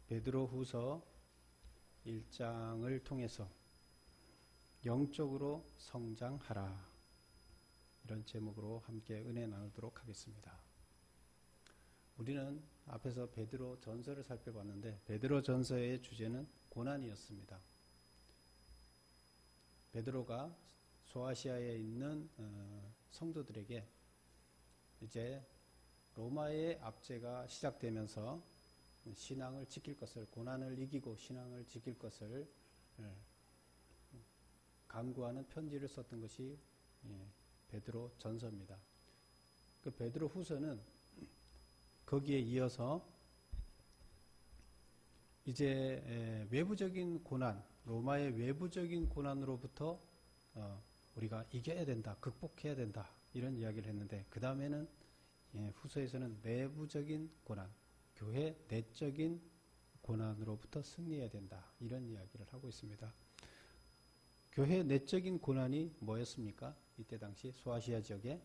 베드로후서 1장을 통해서 영적으로 성장하라, 이런 제목으로 함께 은혜 나누도록 하겠습니다. 우리는 앞에서 베드로 전서를 살펴봤는데 베드로 전서의 주제는 고난이었습니다. 베드로가 소아시아에 있는 성도들에게 이제 로마의 압제가 시작되면서 신앙을 지킬 것을, 고난을 이기고 신앙을 지킬 것을 간구하는 편지를 썼던 것이 베드로 전서입니다. 그 베드로 후서는 거기에 이어서 이제 외부적인 고난, 로마의 외부적인 고난으로부터 우리가 이겨야 된다, 극복해야 된다, 이런 이야기를 했는데, 그 다음에는 후서에서는 내부적인 고난, 교회 내적인 고난으로부터 승리해야 된다, 이런 이야기를 하고 있습니다. 교회 내적인 고난이 뭐였습니까? 이때 당시 소아시아 지역에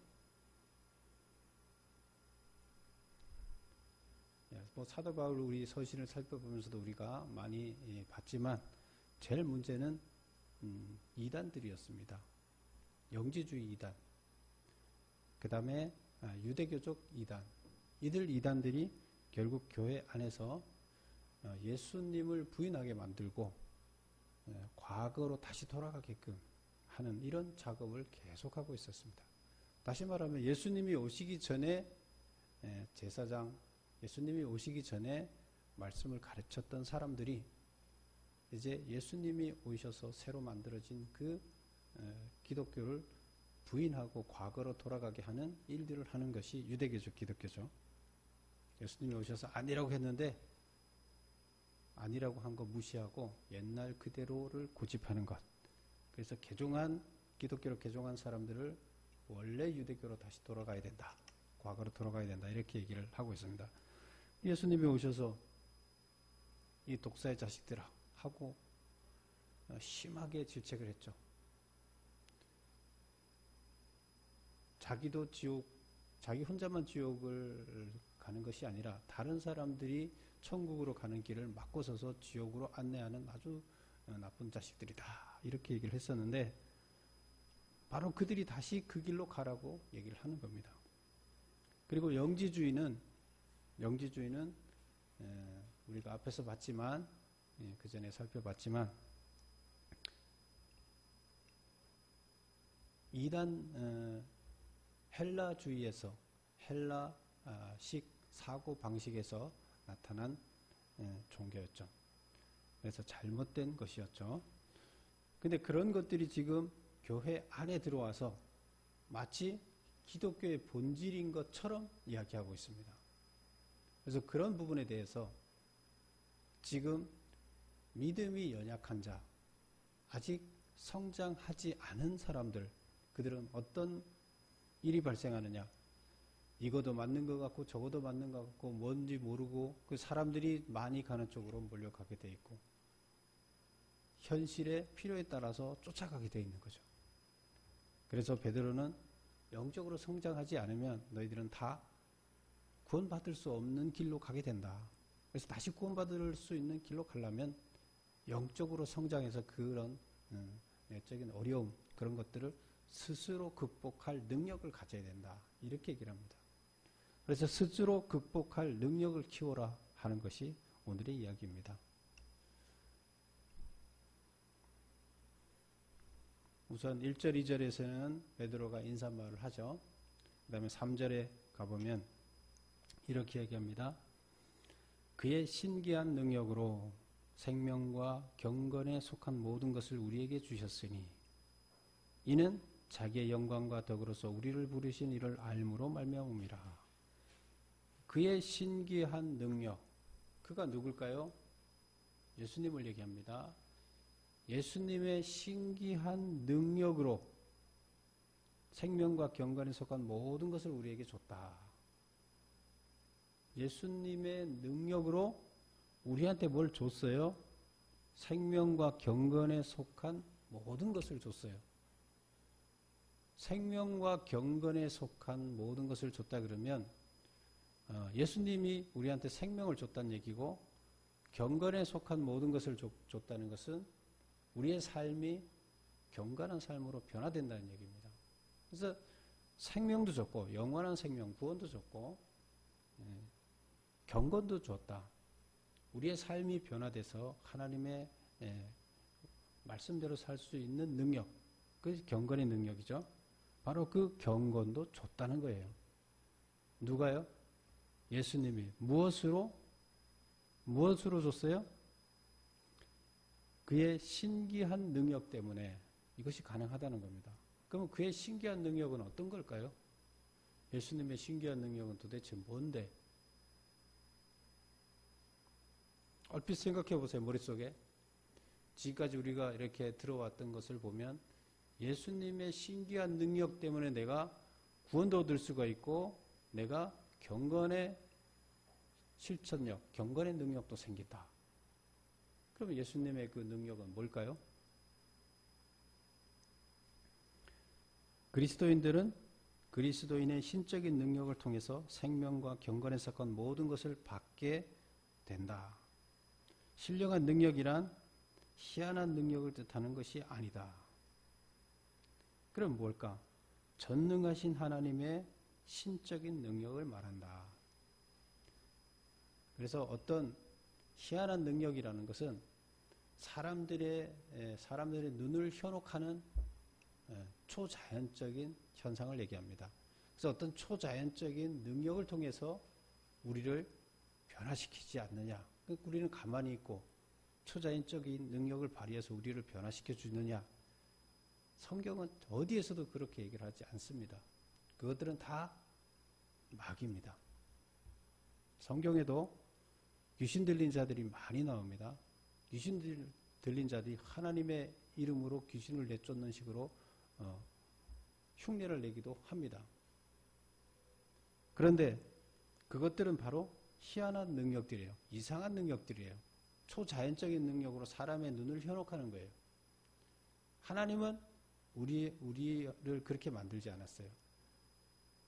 사도 바울 우리 서신을 살펴보면서도 우리가 많이 봤지만 제일 문제는 이단들이었습니다. 영지주의 이단, 그 다음에 유대교적 이단, 이들 이단들이 결국 교회 안에서 예수님을 부인하게 만들고 과거로 다시 돌아가게끔 하는 이런 작업을 계속하고 있었습니다. 다시 말하면 예수님이 오시기 전에 제사장, 예수님이 오시기 전에 말씀을 가르쳤던 사람들이 이제 예수님이 오셔서 새로 만들어진 그 기독교를 부인하고 과거로 돌아가게 하는 일들을 하는 것이 유대교적 기독교죠. 예수님이 오셔서 아니라고 했는데 아니라고 한 거 무시하고 옛날 그대로를 고집하는 것. 그래서 기독교로 개종한 사람들을 원래 유대교로 다시 돌아가야 된다, 과거로 돌아가야 된다, 이렇게 얘기를 하고 있습니다. 예수님이 오셔서 이 독사의 자식들아 하고 심하게 질책을 했죠. 자기도 자기 혼자만 지옥을 가는 것이 아니라 다른 사람들이 천국으로 가는 길을 막고 서서 지옥으로 안내하는 아주 나쁜 자식들이다, 이렇게 얘기를 했었는데 바로 그들이 다시 그 길로 가라고 얘기를 하는 겁니다. 그리고 영지주의는 우리가 앞에서 봤지만, 그 전에 살펴봤지만, 이단 헬라주의에서, 헬라식 사고 방식에서 나타난 종교였죠. 그래서 잘못된 것이었죠. 근데 그런 것들이 지금 교회 안에 들어와서 마치 기독교의 본질인 것처럼 이야기하고 있습니다. 그래서 그런 부분에 대해서 지금 믿음이 연약한 자, 아직 성장하지 않은 사람들, 그들은 어떤 일이 발생하느냐, 이거도 맞는 것 같고 저거도 맞는 것 같고 뭔지 모르고 그 사람들이 많이 가는 쪽으로 몰려가게 돼 있고 현실의 필요에 따라서 쫓아가게 돼 있는 거죠. 그래서 베드로는 영적으로 성장하지 않으면 너희들은 다 구원받을 수 없는 길로 가게 된다. 그래서 다시 구원받을 수 있는 길로 가려면 영적으로 성장해서 그런 내적인 어려움, 그런 것들을 스스로 극복할 능력을 가져야 된다, 이렇게 얘기를 합니다. 그래서 스스로 극복할 능력을 키워라 하는 것이 오늘의 이야기입니다. 우선 1절, 2절에서는 베드로가 인사말을 하죠. 그 다음에 3절에 가보면 이렇게 얘기합니다. 그의 신기한 능력으로 생명과 경건에 속한 모든 것을 우리에게 주셨으니 이는 자기의 영광과 덕으로서 우리를 부르신 이를 알므로 말미암음이라. 그의 신기한 능력, 그가 누굴까요? 예수님을 얘기합니다. 예수님의 신기한 능력으로 생명과 경건에 속한 모든 것을 우리에게 줬다. 예수님의 능력으로 우리한테 뭘 줬어요? 생명과 경건에 속한 모든 것을 줬어요. 생명과 경건에 속한 모든 것을 줬다 그러면 예수님이 우리한테 생명을 줬다는 얘기고 경건에 속한 모든 것을 줬다는 것은 우리의 삶이 경건한 삶으로 변화된다는 얘기입니다. 그래서 생명도 줬고 영원한 생명, 구원도 줬고 경건도 줬다. 우리의 삶이 변화돼서 하나님의 말씀대로 살 수 있는 능력, 그것이 경건의 능력이죠. 바로 그 경건도 줬다는 거예요. 누가요? 예수님이 무엇으로 줬어요? 그의 신기한 능력 때문에 이것이 가능하다는 겁니다. 그러면 그의 신기한 능력은 어떤 걸까요? 예수님의 신기한 능력은 도대체 뭔데? 얼핏 생각해 보세요. 머릿속에. 지금까지 우리가 이렇게 들어왔던 것을 보면 예수님의 신기한 능력 때문에 내가 구원도 얻을 수가 있고 내가 경건의 실천력, 경건의 능력도 생긴다. 그러면 예수님의 그 능력은 뭘까요? 그리스도인들은 그리스도인의 신적인 능력을 통해서 생명과 경건에 속한 모든 것을 받게 된다. 신령한 능력이란 희한한 능력을 뜻하는 것이 아니다. 그럼 뭘까? 전능하신 하나님의 신적인 능력을 말한다. 그래서 어떤 희한한 능력이라는 것은 사람들의 눈을 현혹하는 초자연적인 현상을 얘기합니다. 그래서 어떤 초자연적인 능력을 통해서 우리를 변화시키지 않느냐. 우리는 가만히 있고 초자연적인 능력을 발휘해서 우리를 변화시켜 주느냐. 성경은 어디에서도 그렇게 얘기를 하지 않습니다. 그것들은 다 마귀입니다. 성경에도 귀신 들린 자들이 많이 나옵니다. 귀신 들린 자들이 하나님의 이름으로 귀신을 내쫓는 식으로 흉내를 내기도 합니다. 그런데 그것들은 바로 희한한 능력들이에요. 이상한 능력들이에요. 초자연적인 능력으로 사람의 눈을 현혹하는 거예요. 하나님은 우리를 그렇게 만들지 않았어요.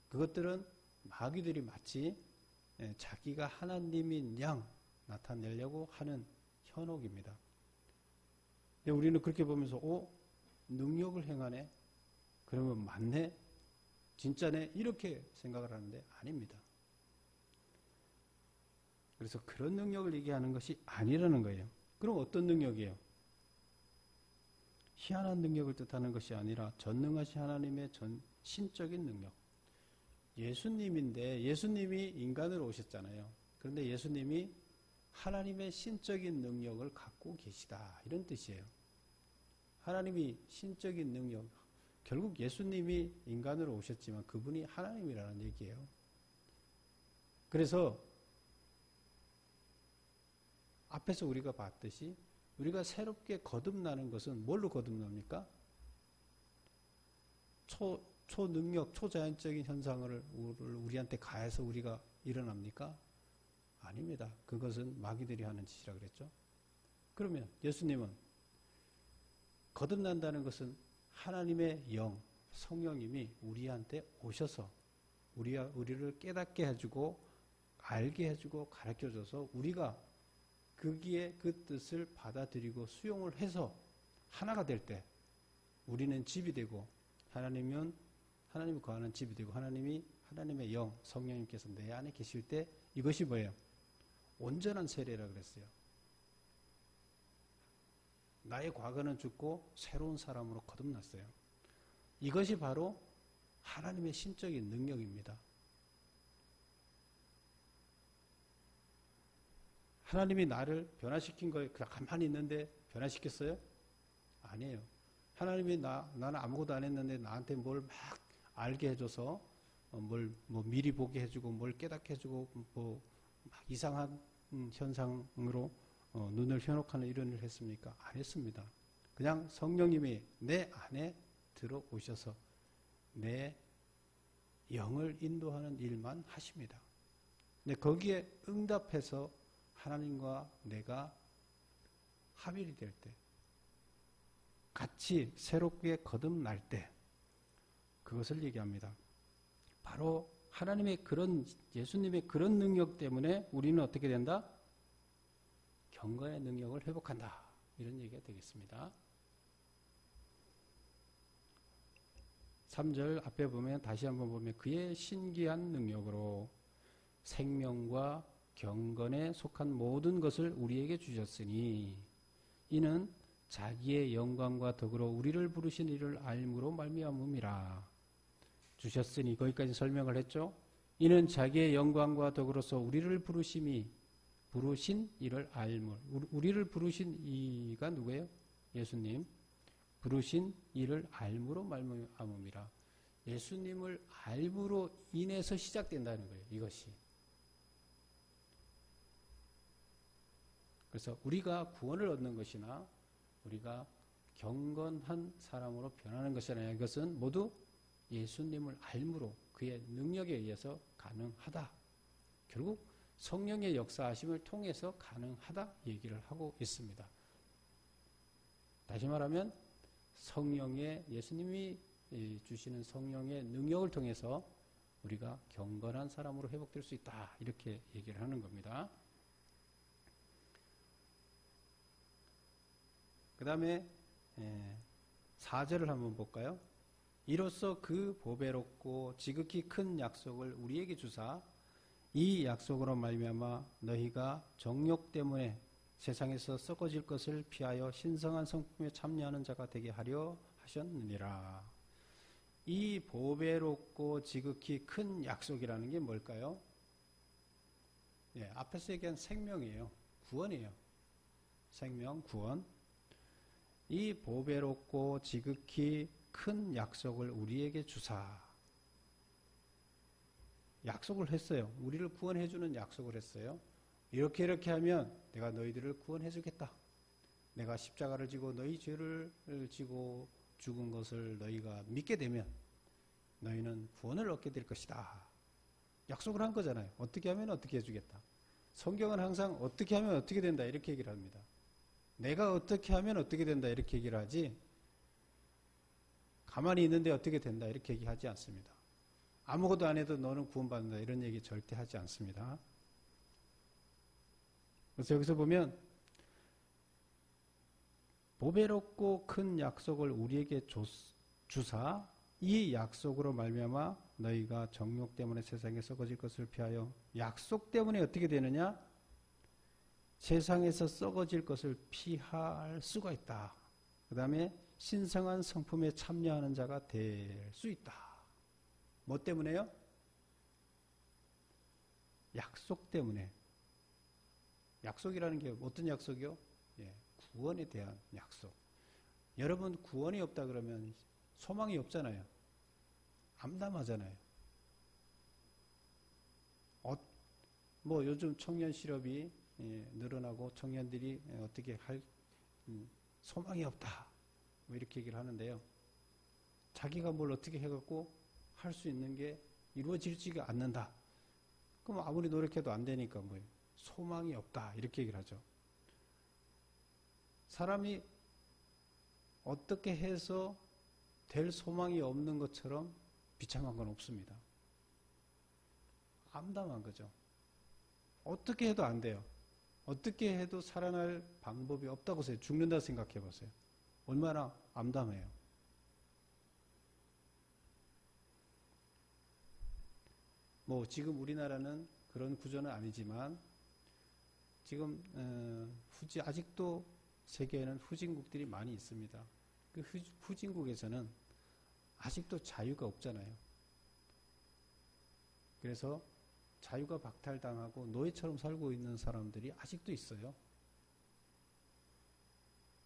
그것들은 마귀들이 마치 자기가 하나님인 양 나타내려고 하는 현혹입니다. 근데 우리는 그렇게 보면서 능력을 행하네? 그러면 맞네? 진짜네? 이렇게 생각을 하는데 아닙니다. 그래서 그런 능력을 얘기하는 것이 아니라는 거예요. 그럼 어떤 능력이에요? 희한한 능력을 뜻하는 것이 아니라 전능하신 하나님의 신적인 능력. 예수님인데 예수님이 인간으로 오셨잖아요. 그런데 예수님이 하나님의 신적인 능력을 갖고 계시다. 이런 뜻이에요. 하나님이 신적인 능력. 결국 예수님이 인간으로 오셨지만 그분이 하나님이라는 얘기예요. 그래서 앞에서 우리가 봤듯이 우리가 새롭게 거듭나는 것은 뭘로 거듭납니까? 초능력, 초자연적인 현상을 우리한테 가해서 우리가 일어납니까? 아닙니다. 그것은 마귀들이 하는 짓이라 그랬죠. 그러면 예수님은 거듭난다는 것은 하나님의 영, 성령님이 우리한테 오셔서 우리를 깨닫게 해주고 알게 해주고 가르쳐줘서 우리가 거기에 그 뜻을 받아들이고 수용을 해서 하나가 될 때 우리는 집이 되고 하나님이 거하는 집이 되고 하나님의 영, 성령님께서 내 안에 계실 때 이것이 뭐예요? 온전한 세례라 그랬어요. 나의 과거는 죽고 새로운 사람으로 거듭났어요. 이것이 바로 하나님의 신적인 능력입니다. 하나님이 나를 변화시킨 거에 그냥 가만히 있는데 변화시켰어요? 아니에요. 하나님이 나는 아무것도 안 했는데 나한테 뭘 막 알게 해줘서 뭘 미리 보게 해주고 뭘 깨닫게 해주고 막 이상한 현상으로 눈을 현혹하는 이런 일을 했습니까? 안 했습니다. 그냥 성령님이 내 안에 들어오셔서 내 영을 인도하는 일만 하십니다. 근데 거기에 응답해서 하나님과 내가 합일이 될 때, 같이 새롭게 거듭날 때, 그것을 얘기합니다. 바로 예수님의 그런 능력 때문에 우리는 어떻게 된다? 경건의 능력을 회복한다. 이런 얘기가 되겠습니다. 3절 앞에 보면 다시 한번 보면 그의 신기한 능력으로 생명과 경건에 속한 모든 것을 우리에게 주셨으니 이는 자기의 영광과 덕으로 우리를 부르신 이를 알므로 말미암음이라. 주셨으니 거기까지 설명을 했죠. 이는 자기의 영광과 덕으로서 우리를 부르신 이를 알므로. 우리를 부르신 이가 누구예요? 예수님. 부르신 이를 알므로 말미암음이라. 예수님을 알므로 인해서 시작된다는 거예요. 이것이. 그래서 우리가 구원을 얻는 것이나 우리가 경건한 사람으로 변하는 것이나 이것은 모두 예수님을 알므로 그의 능력에 의해서 가능하다. 결국 성령의 역사하심을 통해서 가능하다 얘기를 하고 있습니다. 다시 말하면 예수님이 주시는 성령의 능력을 통해서 우리가 경건한 사람으로 회복될 수 있다. 이렇게 얘기를 하는 겁니다. 그 다음에 4절을 한번 볼까요? 이로써 그 보배롭고 지극히 큰 약속을 우리에게 주사 이 약속으로 말미암아 너희가 정욕 때문에 세상에서 썩어질 것을 피하여 신성한 성품에 참여하는 자가 되게 하려 하셨느니라. 이 보배롭고 지극히 큰 약속이라는 게 뭘까요? 앞에서 얘기한 생명이에요. 구원이에요. 생명, 구원. 이 보배롭고 지극히 큰 약속을 우리에게 주사. 약속을 했어요. 우리를 구원해주는 약속을 했어요. 이렇게 하면 내가 너희들을 구원해주겠다. 내가 십자가를 지고 너희 죄를 지고 죽은 것을 너희가 믿게 되면 너희는 구원을 얻게 될 것이다. 약속을 한 거잖아요. 어떻게 하면 어떻게 해주겠다. 성경은 항상 어떻게 하면 어떻게 된다 이렇게 얘기를 합니다. 내가 어떻게 하면 어떻게 된다 이렇게 얘기를 하지 가만히 있는데 어떻게 된다 이렇게 얘기하지 않습니다. 아무것도 안 해도 너는 구원받는다 이런 얘기 절대 하지 않습니다. 그래서 여기서 보면 보배롭고 큰 약속을 우리에게 주사 이 약속으로 말미암아 너희가 정욕 때문에 세상에 썩어질 것을 피하여 약속 때문에 어떻게 되느냐? 세상에서 썩어질 것을 피할 수가 있다. 그 다음에 신성한 성품에 참여하는 자가 될 수 있다. 뭐 때문에요? 약속 때문에. 약속이라는 게 어떤 약속이요? 구원에 대한 약속. 여러분 구원이 없다 그러면 소망이 없잖아요. 암담하잖아요. 뭐 요즘 청년 실업이 늘어나고 청년들이 어떻게 할 소망이 없다. 뭐 이렇게 얘기를 하는데요. 자기가 뭘 어떻게 해갖고 할 수 있는 게 이루어지지가 않는다. 그럼 아무리 노력해도 안 되니까 뭐예요? 소망이 없다. 이렇게 얘기를 하죠. 사람이 어떻게 해서 될 소망이 없는 것처럼 비참한 건 없습니다. 암담한 거죠. 어떻게 해도 안 돼요. 어떻게 해도 살아날 방법이 없다고 해서 죽는다 생각해 보세요. 얼마나 암담해요. 뭐 지금 우리나라는 그런 구조는 아니지만 지금 아직도 세계에는 후진국들이 많이 있습니다. 그 후진국에서는 아직도 자유가 없잖아요. 그래서 자유가 박탈당하고 노예처럼 살고 있는 사람들이 아직도 있어요.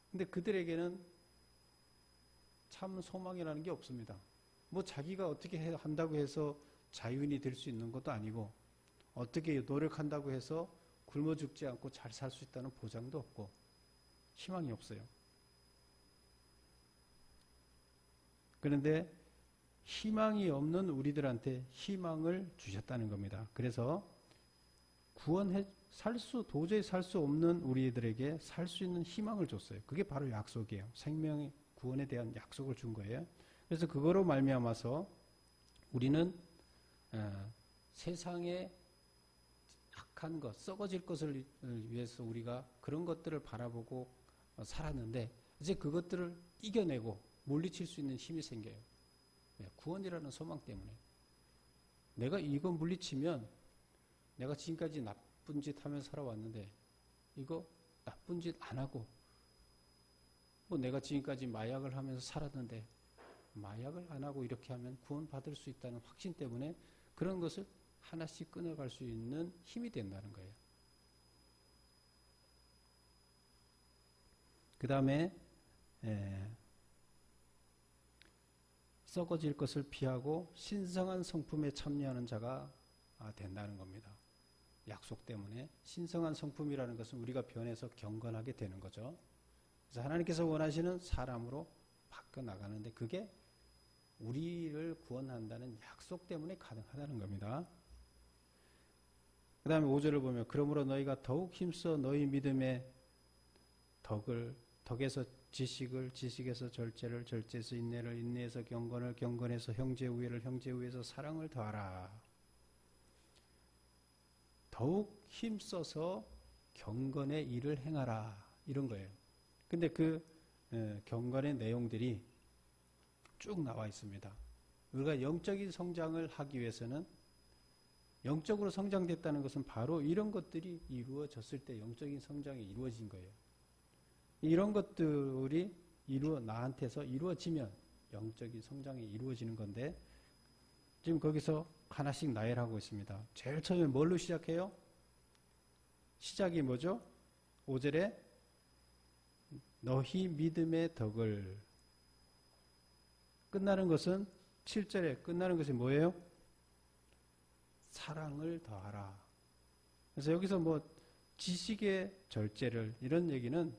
근데 그들에게는 참 소망이라는 게 없습니다. 뭐 자기가 어떻게 한다고 해서 자유인이 될 수 있는 것도 아니고 어떻게 노력한다고 해서 굶어 죽지 않고 잘 살 수 있다는 보장도 없고 희망이 없어요. 그런데 희망이 없는 우리들한테 희망을 주셨다는 겁니다. 그래서 도저히 살 수 없는 우리들에게 살 수 있는 희망을 줬어요. 그게 바로 약속이에요. 생명의 구원에 대한 약속을 준 거예요. 그래서 그거로 말미암아서 우리는 세상의 약한 것, 썩어질 것을 위해서 우리가 그런 것들을 바라보고 살았는데 이제 그것들을 이겨내고 물리칠 수 있는 힘이 생겨요. 구원이라는 소망 때문에. 내가 이거 물리치면 내가 지금까지 나쁜 짓 하면서 살아왔는데 이거 나쁜 짓 안 하고 뭐 내가 지금까지 마약을 하면서 살았는데 마약을 안 하고 이렇게 하면 구원받을 수 있다는 확신 때문에 그런 것을 하나씩 끊어갈 수 있는 힘이 된다는 거예요. 그 다음에 썩어질 것을 피하고 신성한 성품에 참여하는 자가 된다는 겁니다. 약속 때문에 신성한 성품이라는 것은 우리가 변해서 경건하게 되는 거죠. 그래서 하나님께서 원하시는 사람으로 바뀌어 나가는데 그게 우리를 구원한다는 약속 때문에 가능하다는 겁니다. 그 다음에 5절을 보면 그러므로 너희가 더욱 힘써 너희 믿음의 덕에서 지식을, 지식에서 절제를, 절제에서 인내를, 인내에서 경건을, 경건에서 형제 우애를, 형제 우애에서 사랑을 더하라. 더욱 힘써서 경건의 일을 행하라. 이런 거예요. 근데 그 경건의 내용들이 쭉 나와 있습니다. 우리가 영적인 성장을 하기 위해서는 영적으로 성장됐다는 것은 바로 이런 것들이 이루어졌을 때 영적인 성장이 이루어진 거예요. 이런 것들이 나한테서 이루어지면 영적인 성장이 이루어지는 건데 지금 거기서 하나씩 나열하고 있습니다. 제일 처음에 뭘로 시작해요? 시작이 뭐죠? 5절에 너희 믿음의 덕을 끝나는 것은 7절에 끝나는 것이 뭐예요? 사랑을 더하라. 그래서 여기서 뭐 지식의 절제를 이런 얘기는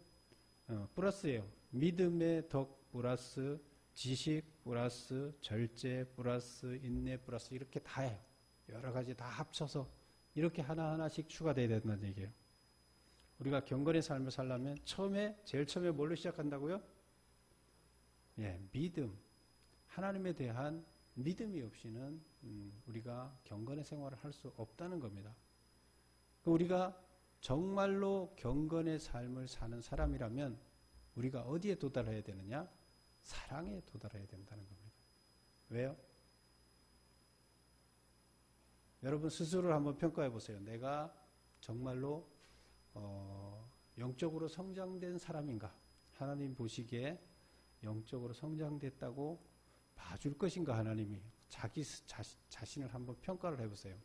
플러스예요. 믿음의 덕 플러스 지식 플러스 절제 플러스 인내 플러스 이렇게 다 해요. 여러 가지 다 합쳐서 이렇게 하나하나씩 추가되어야 된다는 얘기예요. 우리가 경건의 삶을 살려면 제일 처음에 뭘로 시작한다고요? 믿음. 하나님에 대한 믿음이 없이는 우리가 경건의 생활을 할 수 없다는 겁니다. 우리가 정말로 경건의 삶을 사는 사람이라면 우리가 어디에 도달해야 되느냐? 사랑에 도달해야 된다는 겁니다. 왜요? 여러분 스스로를 한번 평가해 보세요. 내가 정말로 영적으로 성장된 사람인가? 하나님 보시기에 영적으로 성장됐다고 봐줄 것인가? 하나님이 자기 자신을 한번 평가를 해보세요.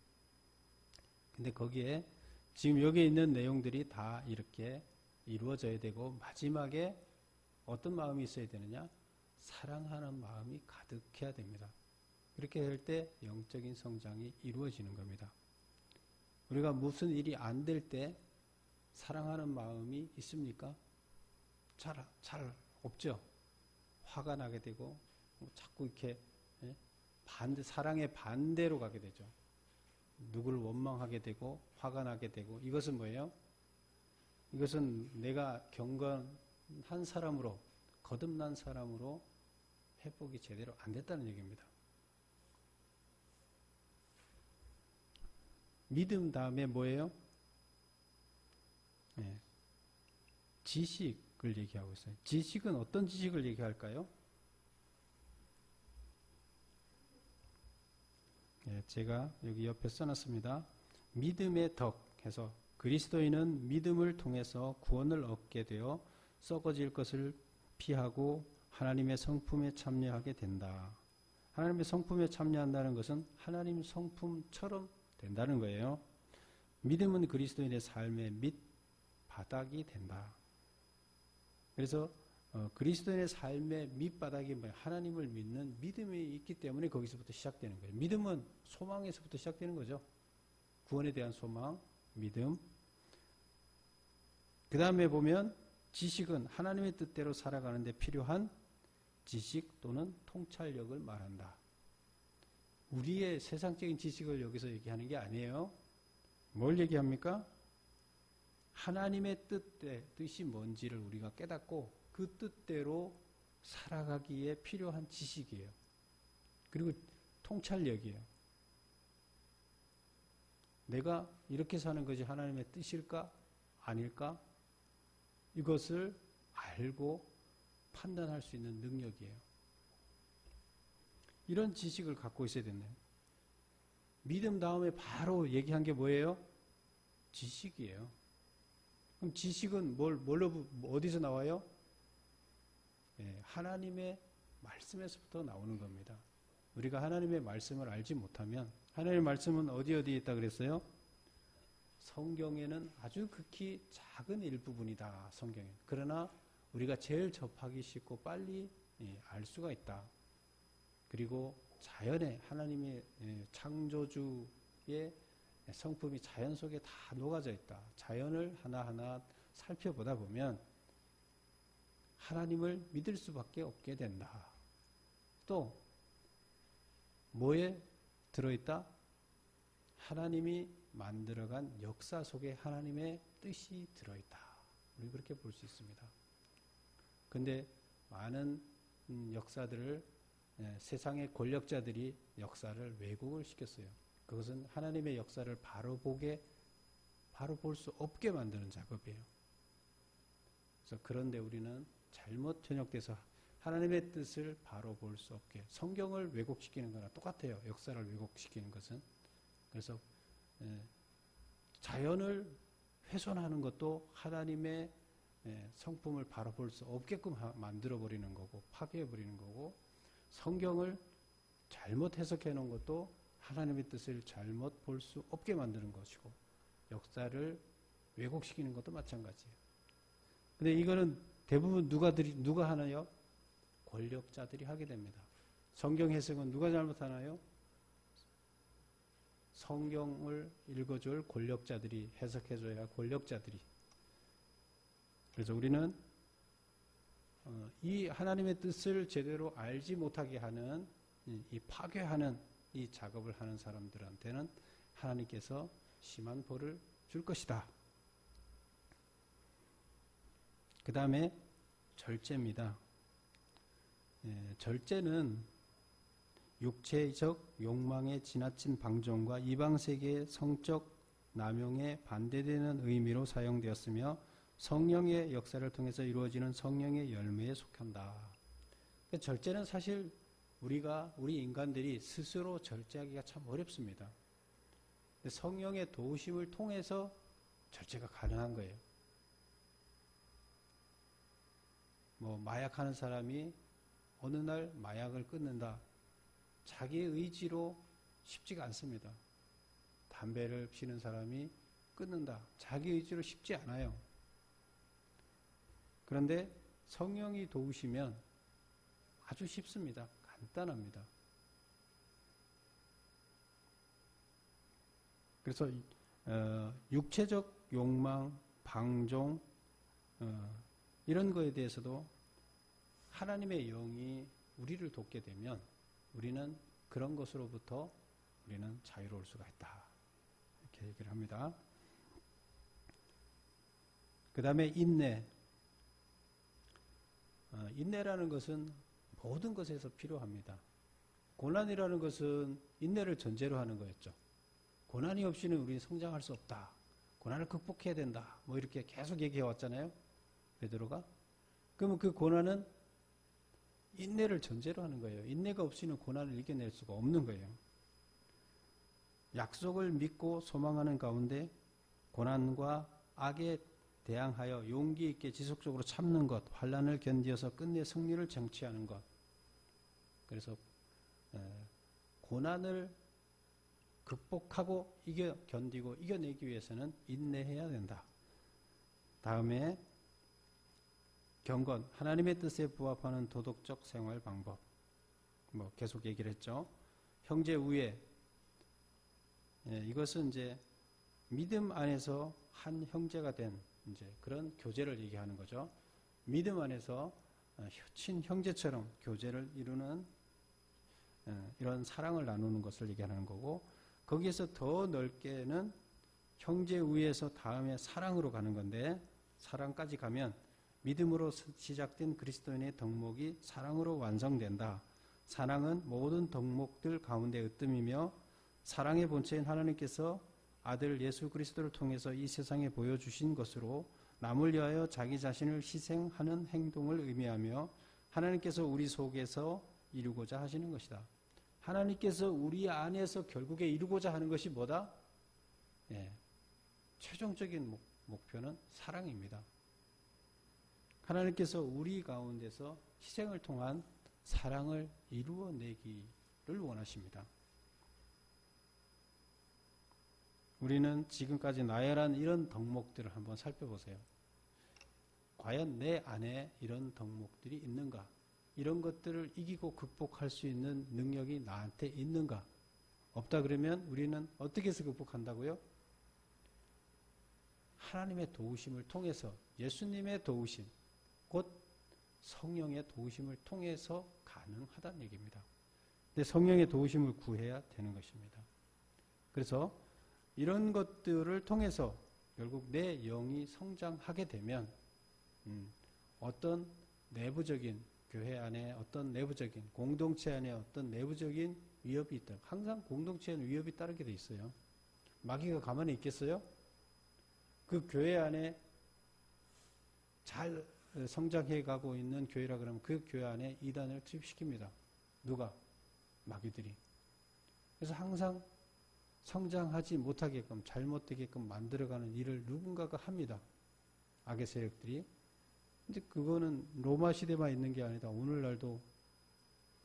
근데 거기에 지금 여기 있는 내용들이 다 이렇게 이루어져야 되고 마지막에 어떤 마음이 있어야 되느냐? 사랑하는 마음이 가득해야 됩니다. 그렇게 될 때 영적인 성장이 이루어지는 겁니다. 우리가 무슨 일이 안 될 때 사랑하는 마음이 있습니까? 잘 없죠. 화가 나게 되고 자꾸 이렇게 사랑의 반대로 가게 되죠. 누구를 원망하게 되고 화가 나게 되고 이것은 뭐예요? 이것은 내가 경건한 사람으로 거듭난 사람으로 회복이 제대로 안 됐다는 얘기입니다. 믿음 다음에 뭐예요? 지식을 얘기하고 있어요. 지식은 어떤 지식을 얘기할까요? 제가 여기 옆에 써놨습니다. 믿음의 덕 해서 그리스도인은 믿음을 통해서 구원을 얻게 되어 썩어질 것을 피하고 하나님의 성품에 참여하게 된다. 하나님의 성품에 참여한다는 것은 하나님 성품처럼 된다는 거예요. 믿음은 그리스도인의 삶의 밑바닥이 된다. 그래서 그리스도인의 삶의 밑바닥이 뭐예요? 하나님을 믿는 믿음이 있기 때문에 거기서부터 시작되는 거예요. 믿음은 소망에서부터 시작되는 거죠. 구원에 대한 소망, 믿음. 그 다음에 보면 지식은 하나님의 뜻대로 살아가는 데 필요한 지식 또는 통찰력을 말한다. 우리의 세상적인 지식을 여기서 얘기하는 게 아니에요. 뭘 얘기합니까? 하나님의 뜻이 뭔지를 우리가 깨닫고 그 뜻대로 살아가기에 필요한 지식이에요. 그리고 통찰력이에요. 내가 이렇게 사는 것이 하나님의 뜻일까? 아닐까? 이것을 알고 판단할 수 있는 능력이에요. 이런 지식을 갖고 있어야 되네요. 믿음 다음에 바로 얘기한 게 뭐예요? 지식이에요. 그럼 지식은 어디서 나와요? 하나님의 말씀에서부터 나오는 겁니다. 우리가 하나님의 말씀을 알지 못하면, 하나님의 말씀은 어디에 있다 그랬어요? 성경에는 아주 극히 작은 일부분이다. 성경에. 그러나 우리가 제일 접하기 쉽고 빨리 알 수가 있다. 그리고 자연에 하나님의 창조주의 성품이 자연 속에 다 녹아져 있다. 자연을 하나하나 살펴보다 보면 하나님을 믿을 수밖에 없게 된다. 또 뭐에 들어있다? 하나님이 만들어간 역사 속에 하나님의 뜻이 들어있다. 우리 그렇게 볼 수 있습니다. 근데 많은 역사들을 세상의 권력자들이 역사를 왜곡을 시켰어요. 그것은 하나님의 역사를 바로 볼 수 없게 만드는 작업이에요. 그래서 그런데 우리는 잘못 현혹돼서 하나님의 뜻을 바로 볼 수 없게, 성경을 왜곡시키는 거나 똑같아요. 역사를 왜곡시키는 것은. 그래서 자연을 훼손하는 것도 하나님의 성품을 바로 볼 수 없게끔 만들어버리는 거고, 파괴해버리는 거고, 성경을 잘못 해석해 놓은 것도 하나님의 뜻을 잘못 볼 수 없게 만드는 것이고, 역사를 왜곡시키는 것도 마찬가지예요. 근데 이거는 대부분 누가 하나요? 권력자들이 하게 됩니다. 성경 해석은 누가 잘못하나요? 성경을 읽어줄 권력자들이, 해석해줘야 권력자들이. 그래서 우리는 이 하나님의 뜻을 제대로 알지 못하게 하는, 이 파괴하는 이 작업을 하는 사람들한테는 하나님께서 심한 벌을 줄 것이다. 그 다음에 절제입니다. 절제는 육체적 욕망에 지나친 방종과 이방세계의 성적 남용에 반대되는 의미로 사용되었으며 성령의 역사를 통해서 이루어지는 성령의 열매에 속한다. 그러니까 절제는 사실 우리 인간들이 스스로 절제하기가 참 어렵습니다. 근데 성령의 도우심을 통해서 절제가 가능한 거예요. 마약하는 사람이 어느 날 마약을 끊는다. 자기의 의지로 쉽지가 않습니다. 담배를 피우는 사람이 끊는다. 자기 의지로 쉽지 않아요. 그런데 성령이 도우시면 아주 쉽습니다. 간단합니다. 그래서 육체적 욕망, 방종 이런 거에 대해서도 하나님의 영이 우리를 돕게 되면 우리는 그런 것으로부터 우리는 자유로울 수가 있다. 이렇게 얘기를 합니다. 그 다음에 인내. 인내라는 것은 모든 것에서 필요합니다. 고난이라는 것은 인내를 전제로 하는 거였죠. 고난이 없이는 우리는 성장할 수 없다. 고난을 극복해야 된다. 이렇게 계속 얘기해 왔잖아요. 베드로가. 그러면 그 고난은 인내를 전제로 하는 거예요. 인내가 없이는 고난을 이겨낼 수가 없는 거예요. 약속을 믿고 소망하는 가운데 고난과 악에 대항하여 용기 있게 지속적으로 참는 것, 환난을 견디어서 끝내 승리를 쟁취하는 것. 그래서 고난을 극복하고 견디고 이겨내기 위해서는 인내해야 된다. 다음에 경건, 하나님의 뜻에 부합하는 도덕적 생활 방법. 계속 얘기를 했죠. 형제 우애. 이것은 이제 믿음 안에서 한 형제가 된 그런 교제를 얘기하는 거죠. 믿음 안에서 친형제처럼 교제를 이루는 이런 사랑을 나누는 것을 얘기하는 거고, 거기에서 더 넓게는 형제 우애에서 다음에 사랑으로 가는 건데, 사랑까지 가면 믿음으로 시작된 그리스도인의 덕목이 사랑으로 완성된다. 사랑은 모든 덕목들 가운데 으뜸이며 사랑의 본체인 하나님께서 아들 예수 그리스도를 통해서 이 세상에 보여주신 것으로 남을 위하여 자기 자신을 희생하는 행동을 의미하며 하나님께서 우리 속에서 이루고자 하시는 것이다. 하나님께서 우리 안에서 결국에 이루고자 하는 것이 뭐다? 예, 최종적인 목표는 사랑입니다. 하나님께서 우리 가운데서 희생을 통한 사랑을 이루어내기를 원하십니다. 우리는 지금까지 나열한 이런 덕목들을 한번 살펴보세요. 과연 내 안에 이런 덕목들이 있는가? 이런 것들을 이기고 극복할 수 있는 능력이 나한테 있는가? 없다 그러면 우리는 어떻게 해서 극복한다고요? 하나님의 도우심을 통해서, 예수님의 도우심, 곧 성령의 도우심을 통해서 가능하다는 얘기입니다. 근데 성령의 도우심을 구해야 되는 것입니다. 그래서 이런 것들을 통해서 결국 내 영이 성장하게 되면 어떤 내부적인 교회 안에 어떤 내부적인 공동체 안에 어떤 내부적인 위협이 있다. 항상 공동체에는 위협이 따르게 돼 있어요. 마귀가 가만히 있겠어요? 그 교회 안에 잘 성장해 가고 있는 교회라 그러면 그 교회 안에 이단을 투입시킵니다. 누가? 마귀들이. 그래서 항상 성장하지 못하게끔 잘못되게끔 만들어가는 일을 누군가가 합니다. 악의 세력들이. 근데 그거는 로마 시대만 있는 게 아니다. 오늘날도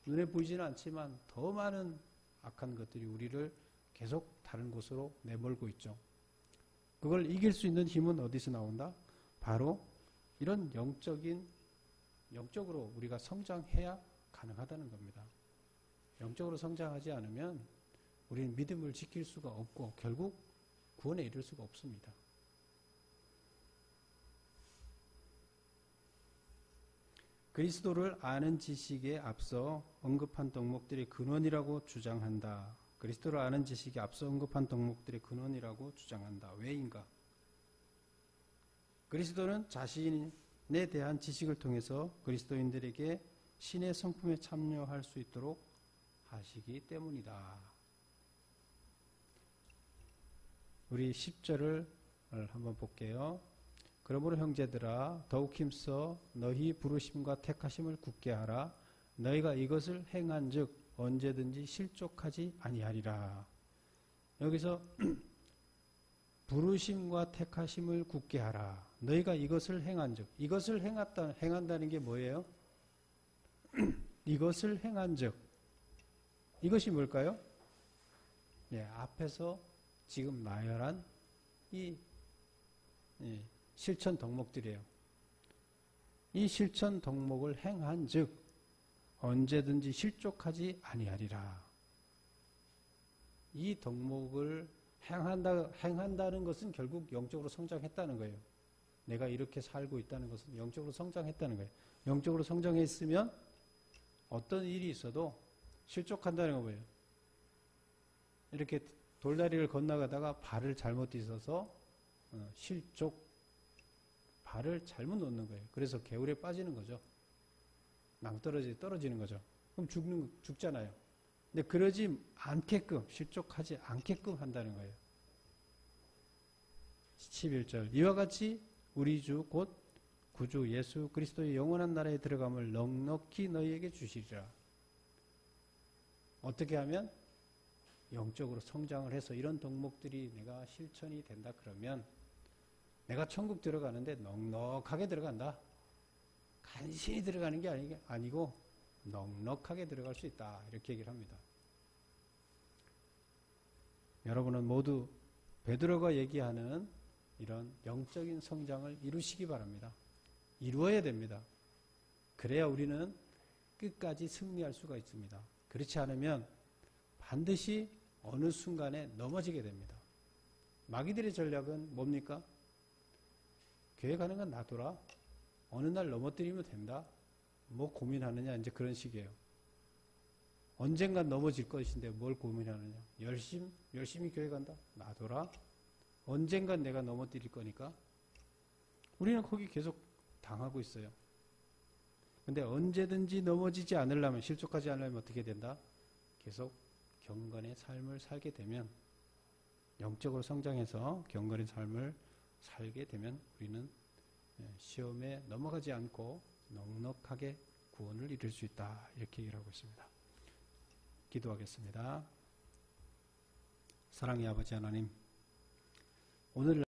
눈에 보이지는 않지만 더 많은 악한 것들이 우리를 계속 다른 곳으로 내몰고 있죠. 그걸 이길 수 있는 힘은 어디서 나온다? 바로 이런 영적으로 우리가 성장해야 가능하다는 겁니다. 영적으로 성장하지 않으면 우리는 믿음을 지킬 수가 없고 결국 구원에 이를 수가 없습니다. 그리스도를 아는 지식에 앞서 언급한 덕목들의 근원이라고 주장한다. 그리스도를 아는 지식에 앞서 언급한 덕목들의 근원이라고 주장한다. 왜인가? 그리스도는 자신에 대한 지식을 통해서 그리스도인들에게 신의 성품에 참여할 수 있도록 하시기 때문이다. 우리 10절을 한번 볼게요. 그러므로 형제들아 더욱 힘써 너희 부르심과 택하심을 굳게 하라. 너희가 이것을 행한즉 언제든지 실족하지 아니하리라. 여기서 부르심과 택하심을 굳게 하라. 너희가 이것을 행한즉, 이것을 행한다는 게 뭐예요? 이것을 행한즉, 이것이 뭘까요? 예, 앞에서 지금 나열한 이 실천 덕목들이에요. 이 실천 덕목을 행한즉 언제든지 실족하지 아니하리라. 이 덕목을 행한다는 것은 결국 영적으로 성장했다는 거예요. 내가 이렇게 살고 있다는 것은 영적으로 성장했다는 거예요. 영적으로 성장했으면 어떤 일이 있어도 실족한다는 거 뭐예요? 이렇게 돌다리를 건너가다가 발을 잘못 디뎌서 실족, 발을 잘못 놓는 거예요. 그래서 개울에 빠지는 거죠. 낭떠러지 떨어지는 거죠. 그럼 죽잖아요. 근데 그러지 않게끔, 실족하지 않게끔 한다는 거예요. 11절 이와 같이 우리 주 곧 구주 예수 그리스도의 영원한 나라에 들어감을 넉넉히 너희에게 주시리라. 어떻게 하면? 영적으로 성장을 해서 이런 덕목들이 내가 실천이 된다 그러면 내가 천국 들어가는데 넉넉하게 들어간다. 간신히 들어가는 게 아니고 넉넉하게 들어갈 수 있다. 이렇게 얘기를 합니다. 여러분은 모두 베드로가 얘기하는 이런 영적인 성장을 이루시기 바랍니다. 이루어야 됩니다. 그래야 우리는 끝까지 승리할 수가 있습니다. 그렇지 않으면 반드시 어느 순간에 넘어지게 됩니다. 마귀들의 전략은 뭡니까? 교회 가는 건 놔둬라. 어느 날 넘어뜨리면 된다. 뭐 고민하느냐 이제 그런 식이에요. 언젠간 넘어질 것인데 뭘 고민하느냐. 열심히 교회 간다. 놔둬라. 언젠간 내가 넘어뜨릴 거니까. 우리는 거기 계속 당하고 있어요. 근데 언제든지 넘어지지 않으려면, 실족하지 않으려면 어떻게 된다? 계속 경건의 삶을 살게 되면 영적으로 성장해서 경건의 삶을 살게 되면 우리는 시험에 넘어가지 않고 넉넉하게 구원을 이룰 수 있다. 이렇게 얘기를 하고 있습니다. 기도하겠습니다. 사랑의 아버지 하나님, 오늘